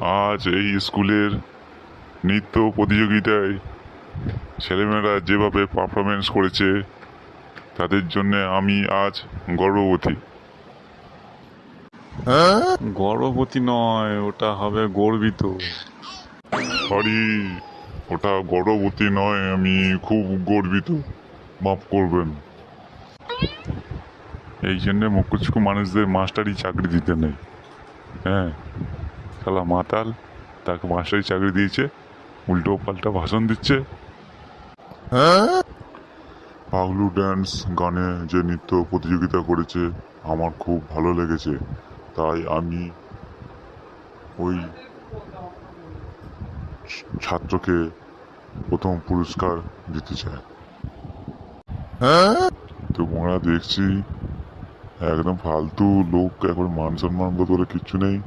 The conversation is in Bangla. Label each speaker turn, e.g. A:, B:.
A: আজ এই স্কুলের নৃত্য প্রতিযোগিতায় ছেলেমেয়েরা যেভাবে পারফরমেন্স করেছে তাদের জন্য আমি আজ গর্ববতী।
B: গর্ভবতী নয়, ওটা হবে গর্বিত।
A: সরি, ওটা গর্ববতী নয়, আমি খুব গর্বিত, মাফ করবেন। এই জন্যে মুখ্যস্কু মানুষদের মাস্টারি চাকরি দিতে নেই। হ্যাঁ, শালা মাতাল, তাকে মাস্টারি চাকরি দিয়েছে, উল্টো পাল্টা ভাষণ দিচ্ছে। পাগলু ড্যান্স গানে যে নৃত্য প্রতিযোগিতা করেছে আমার খুব ভালো লেগেছে, তাই আমি ওই ছাত্রকে প্রথম পুরস্কার দিতে চাই। তোমরা দেখছি একদম ফালতু লোক, একবার মান সম্মান বলে কিচ্ছু নেই।